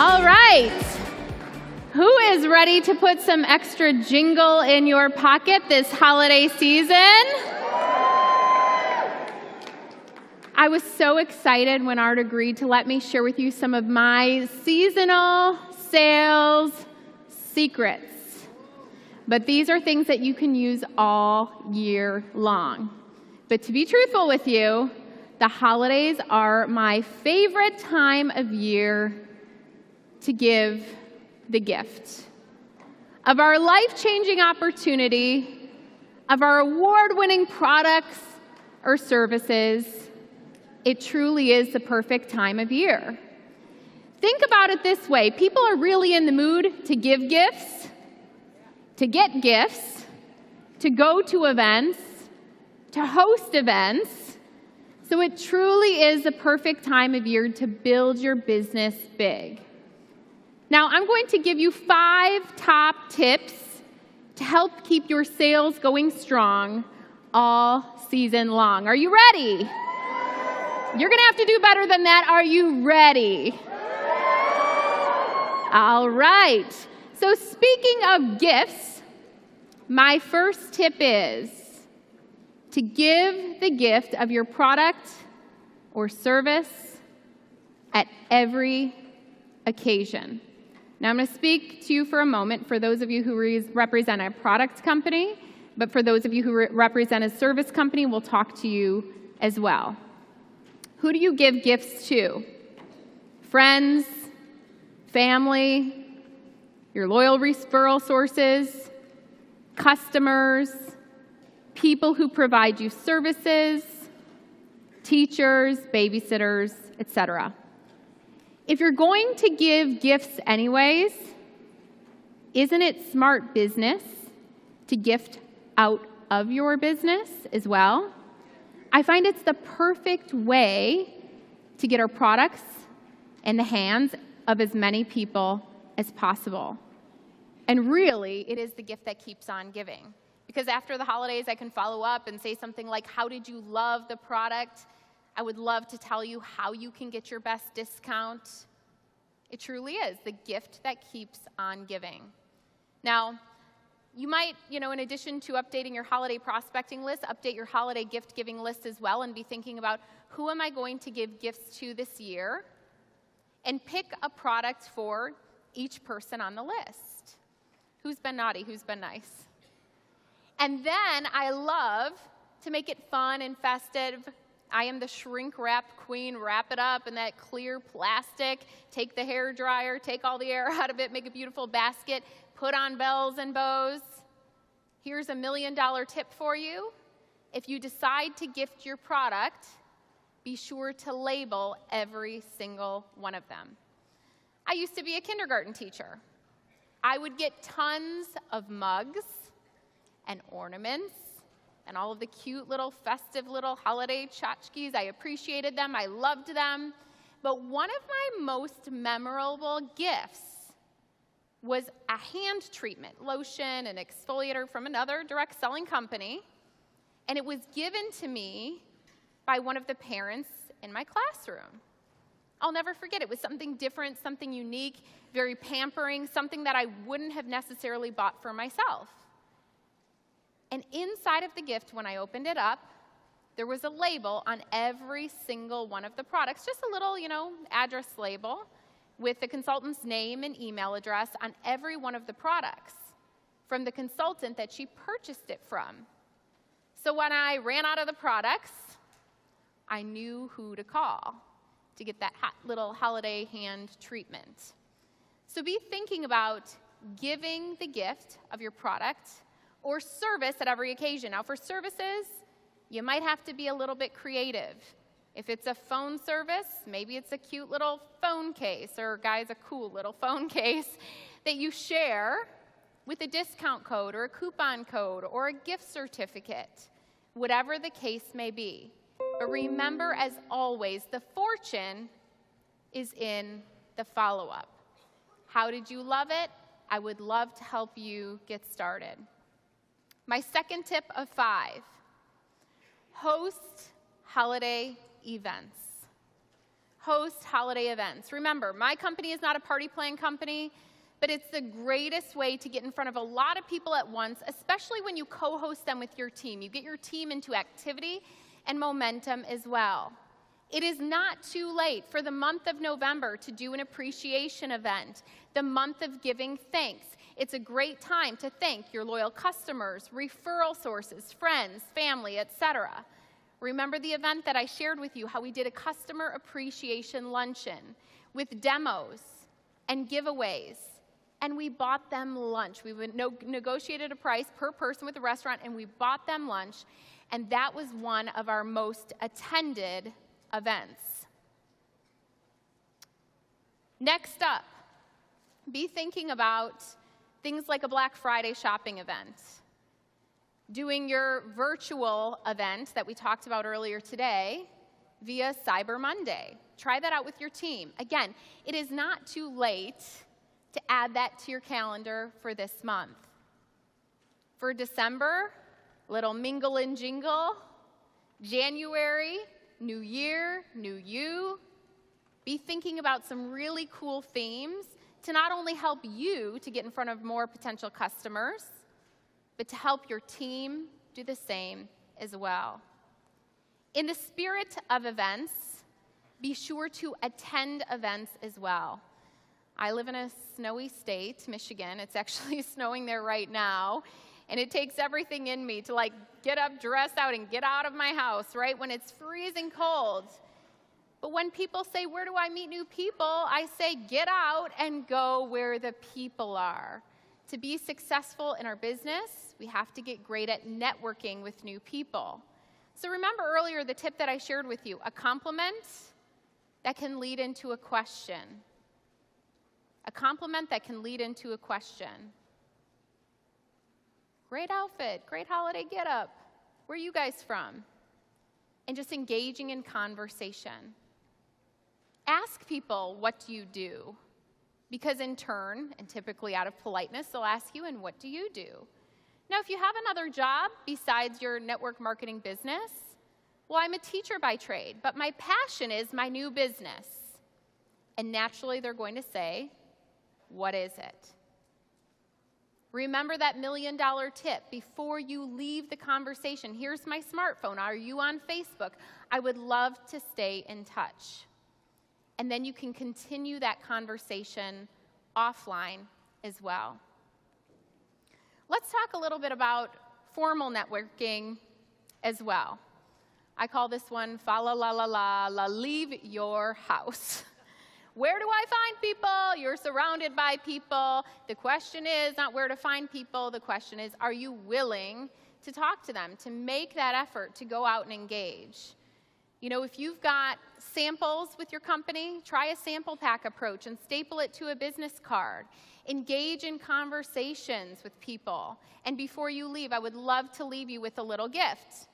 All right. Who is ready to put some extra jingle in your pocket this holiday season? I was so excited when Art agreed to let me share with you some of my seasonal sales secrets. But these are things that you can use all year long. But to be truthful with you, the holidays are my favorite time of year to give the gift of our life-changing opportunity, of our award-winning products or services. It truly is the perfect time of year. Think about it this way. People are really in the mood to give gifts, to get gifts, to go to events, to host events. So it truly is the perfect time of year to build your business big. Now, I'm going to give you 5 top tips to help keep your sales going strong all season long. Are you ready? You're going to have to do better than that. Are you ready? All right. So speaking of gifts, my first tip is to give the gift of your product or service at every occasion. Now, I'm going to speak to you for a moment for those of you who represent a product company, but for those of you who represent a service company, we'll talk to you as well. Who do you give gifts to? Friends, family, your loyal referral sources, customers, people who provide you services, teachers, babysitters, etc. If you're going to give gifts anyways, isn't it smart business to gift out of your business as well? I find it's the perfect way to get our products in the hands of as many people as possible. And really, it is the gift that keeps on giving. Because after the holidays, I can follow up and say something like, how did you love the product? I would love to tell you how you can get your best discount. It truly is the gift that keeps on giving. Now, you might, in addition to updating your holiday prospecting list, update your holiday gift giving list as well and be thinking about who am I going to give gifts to this year, and pick a product for each person on the list. Who's been naughty? Who's been nice? And then I love to make it fun and festive. I am the shrink wrap queen. Wrap it up in that clear plastic. Take the hair dryer, take all the air out of it, make a beautiful basket, put on bells and bows. Here's $1 million tip for you. If you decide to gift your product, be sure to label every single one of them. I used to be a kindergarten teacher. I would get tons of mugs and ornaments and all of the cute little festive little holiday tchotchkes. I appreciated them. I loved them. But one of my most memorable gifts was a hand treatment, lotion and exfoliator from another direct selling company. And it was given to me by one of the parents in my classroom. I'll never forget. It was something different, something unique, very pampering, something that I wouldn't have necessarily bought for myself. And inside of the gift, when I opened it up, there was a label on every single one of the products, just a little, address label with the consultant's name and email address on every one of the products from the consultant that she purchased it from. So when I ran out of the products, I knew who to call to get that little holiday hand treatment. So be thinking about giving the gift of your product or service at every occasion. Now, for services, you might have to be a little bit creative. If it's a phone service, maybe it's a cute little phone case, or guys, a cool little phone case that you share with a discount code or a coupon code or a gift certificate, whatever the case may be. But remember, as always, the fortune is in the follow-up. How did you love it? I would love to help you get started. My second tip of 5, host holiday events. host holiday events. Remember, my company is not a party plan company, but it's the greatest way to get in front of a lot of people at once, especially when you co-host them with your team. You get your team into activity and momentum as well. It is not too late for the month of November to do an appreciation event, the month of giving thanks. It's a great time to thank your loyal customers, referral sources, friends, family, etc. Remember the event that I shared with you, how we did a customer appreciation luncheon with demos and giveaways, and we bought them lunch. We negotiated a price per person with the restaurant, and we bought them lunch, and that was one of our most attended events. Next up, be thinking about things like a Black Friday shopping event, doing your virtual event that we talked about earlier today via Cyber Monday. Try that out with your team. Again, it is not too late to add that to your calendar for this month. For December, little mingle and jingle. January, new year, new you. Be thinking about some really cool themes to not only help you to get in front of more potential customers, but to help your team do the same as well. In the spirit of events, be sure to attend events as well. I live in a snowy state, Michigan. It's actually snowing there right now. And it takes everything in me to get up, dress out, and get out of my house, right, when it's freezing cold. But when people say, where do I meet new people? I say, get out and go where the people are. To be successful in our business, we have to get great at networking with new people. So remember earlier the tip that I shared with you, a compliment that can lead into a question. A compliment that can lead into a question. Great outfit, great holiday getup. Where are you guys from? And just engaging in conversation. Ask people, what do you do? Because in turn, and typically out of politeness, they'll ask you, and what do you do? Now, if you have another job besides your network marketing business, well, I'm a teacher by trade, but my passion is my new business. And naturally, they're going to say, what is it? Remember that $1 million tip before you leave the conversation. Here's my smartphone. Are you on Facebook? I would love to stay in touch. And then you can continue that conversation offline as well. Let's talk a little bit about formal networking as well. I call this one fa la la la la la leave your house. Where do I find people? You're surrounded by people. The question is not where to find people. The question is, are you willing to talk to them, to make that effort to go out and engage? You know, if you've got samples with your company, try a sample pack approach and staple it to a business card. Engage in conversations with people. And before you leave, I would love to leave you with a little gift.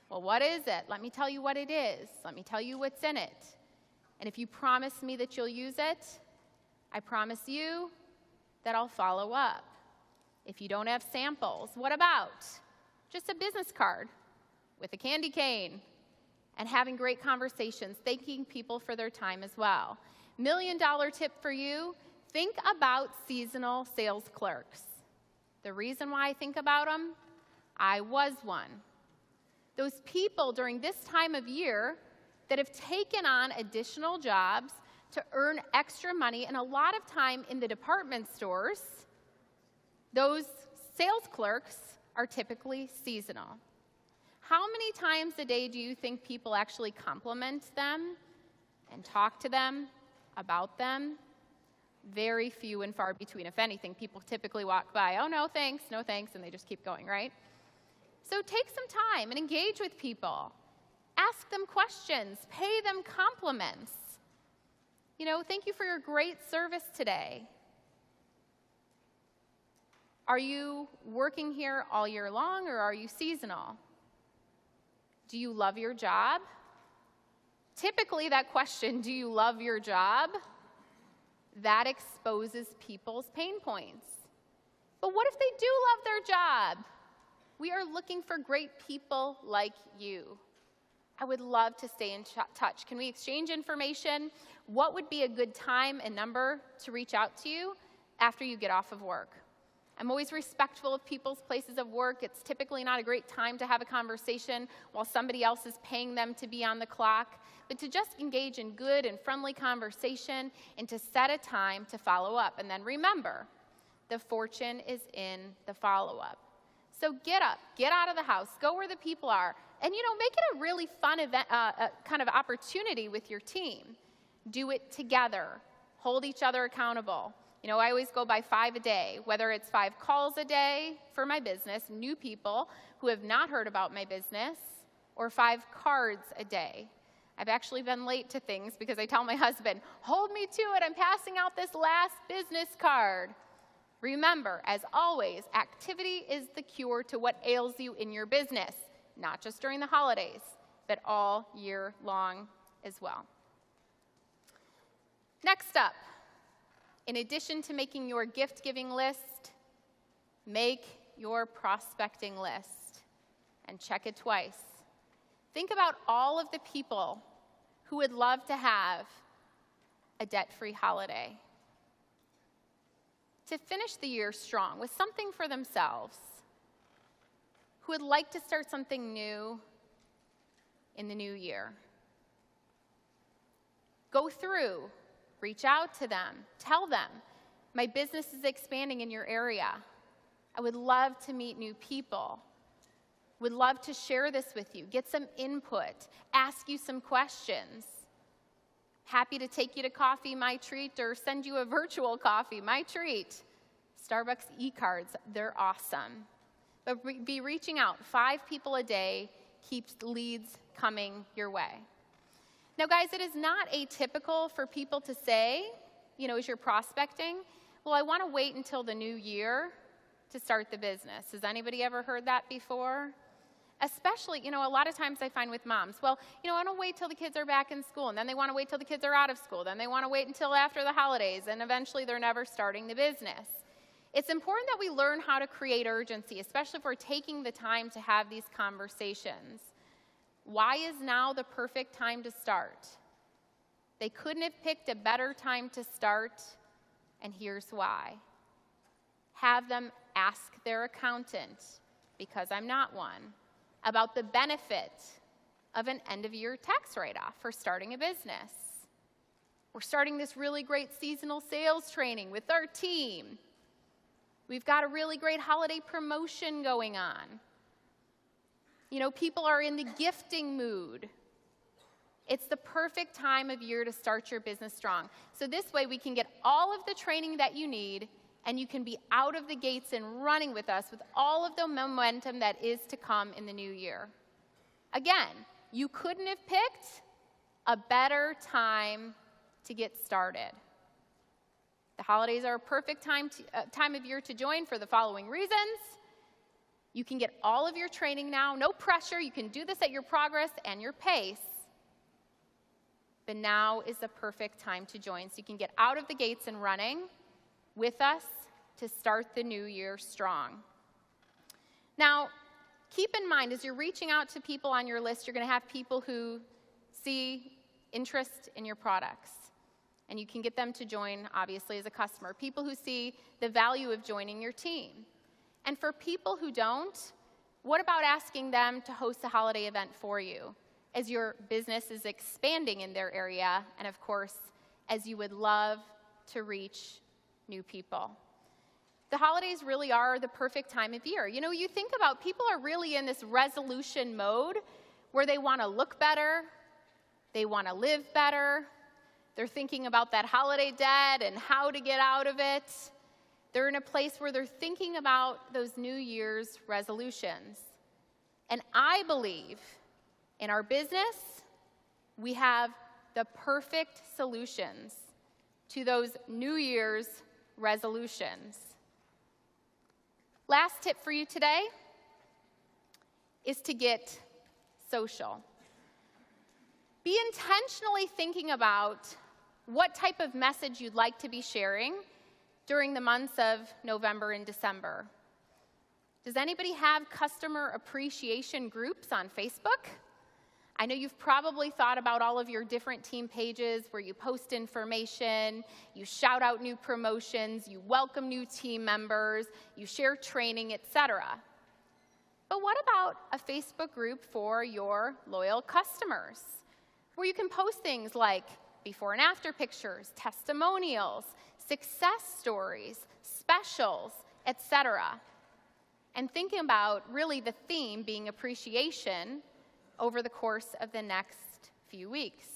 Well, what is it? Let me tell you what it is. Let me tell you what's in it. And if you promise me that you'll use it, I promise you that I'll follow up. If you don't have samples, what about just a business card with a candy cane and having great conversations, thanking people for their time as well? $1 million tip for you, think about seasonal sales clerks. The reason why I think about them, I was one. Those people during this time of year that have taken on additional jobs to earn extra money, and a lot of time in the department stores, those sales clerks are typically seasonal. How many times a day do you think people actually compliment them and talk to them about them? Very few and far between. If anything, people typically walk by, oh, no thanks, and they just keep going, right? So take some time and engage with people. Ask them questions. Pay them compliments. You know, thank you for your great service today. Are you working here all year long, or are you seasonal? Do you love your job? Typically, that question, do you love your job? That exposes people's pain points. But what if they do love their job? We are looking for great people like you. I would love to stay in touch. Can we exchange information? What would be a good time and number to reach out to you after you get off of work? I'm always respectful of people's places of work. It's typically not a great time to have a conversation while somebody else is paying them to be on the clock, but to just engage in good and friendly conversation and to set a time to follow up. And then remember, the fortune is in the follow-up. So get up, get out of the house, go where the people are, and make it a really fun event, kind of opportunity with your team. Do it together. Hold each other accountable. I always go by 5 a day, whether it's 5 calls a day for my business, new people who have not heard about my business, or 5 cards a day. I've actually been late to things because I tell my husband, hold me to it, I'm passing out this last business card. Remember, as always, activity is the cure to what ails you in your business, not just during the holidays, but all year long as well. Next up, in addition to making your gift-giving list, make your prospecting list and check it twice. Think about all of the people who would love to have a debt-free holiday, to finish the year strong with something for themselves, who would like to start something new in the new year. Go through, reach out to them, tell them, my business is expanding in your area. I would love to meet new people. Would love to share this with you, get some input, ask you some questions. Happy to take you to coffee, my treat, or send you a virtual coffee, my treat. Starbucks e-cards, they're awesome. But be reaching out. 5 people a day keeps leads coming your way. Now, guys, it is not atypical for people to say, as you're prospecting, well, I want to wait until the new year to start the business. Has anybody ever heard that before? Especially, a lot of times I find with moms, well, I want to wait till the kids are back in school, and then they want to wait till the kids are out of school, then they want to wait until after the holidays, and eventually they're never starting the business. It's important that we learn how to create urgency, especially if we're taking the time to have these conversations. Why is now the perfect time to start? They couldn't have picked a better time to start, and here's why. Have them ask their accountant, because I'm not one, about the benefit of an end-of-year tax write-off for starting a business. We're starting this really great seasonal sales training with our team. We've got a really great holiday promotion going on. People are in the gifting mood. It's the perfect time of year to start your business strong. So this way we can get all of the training that you need, and you can be out of the gates and running with us with all of the momentum that is to come in the new year. Again, you couldn't have picked a better time to get started. The holidays are a perfect time of year to join for the following reasons. You can get all of your training now, no pressure. You can do this at your progress and your pace. But now is the perfect time to join, so you can get out of the gates and running with us to start the new year strong. Now, keep in mind, as you're reaching out to people on your list, you're going to have people who see interest in your products. And you can get them to join, obviously, as a customer. People who see the value of joining your team. And for people who don't, what about asking them to host a holiday event for you as your business is expanding in their area, and of course, as you would love to reach new people? The holidays really are the perfect time of year. You think about people are really in this resolution mode where they want to look better, they want to live better, they're thinking about that holiday debt and how to get out of it. They're in a place where they're thinking about those New Year's resolutions. And I believe in our business, we have the perfect solutions to those New Year's resolutions. Last tip for you today is to get social. Be intentionally thinking about what type of message you'd like to be sharing during the months of November and December. Does anybody have customer appreciation groups on Facebook? I know you've probably thought about all of your different team pages where you post information, you shout out new promotions, you welcome new team members, you share training, etc. But what about a Facebook group for your loyal customers, where you can post things like before and after pictures, testimonials, success stories, specials, etc. And thinking about really the theme being appreciation over the course of the next few weeks.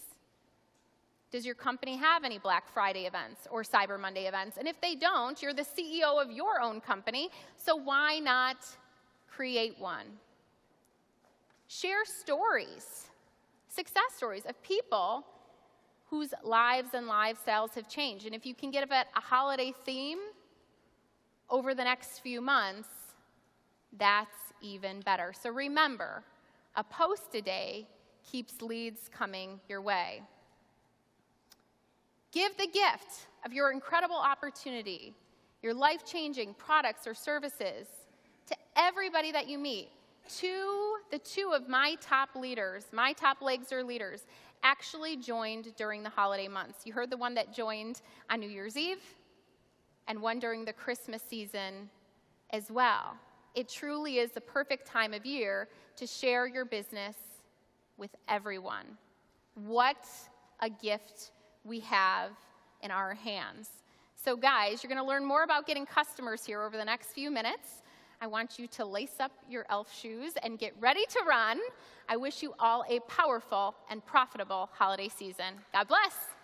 Does your company have any Black Friday events or Cyber Monday events? And if they don't, you're the CEO of your own company, so why not create one? Share stories, success stories of people whose lives and lifestyles have changed. And if you can get a holiday theme over the next few months, that's even better. So remember, a post a day keeps leads coming your way. Give the gift of your incredible opportunity, your life-changing products or services to everybody that you meet. The two of my top leaders, my top legs or leaders, actually joined during the holiday months. You heard the one that joined on New Year's Eve and one during the Christmas season as well. It truly is the perfect time of year to share your business with everyone. What a gift we have in our hands. So guys, you're going to learn more about getting customers here over the next few minutes. I want you to lace up your elf shoes and get ready to run. I wish you all a powerful and profitable holiday season. God bless.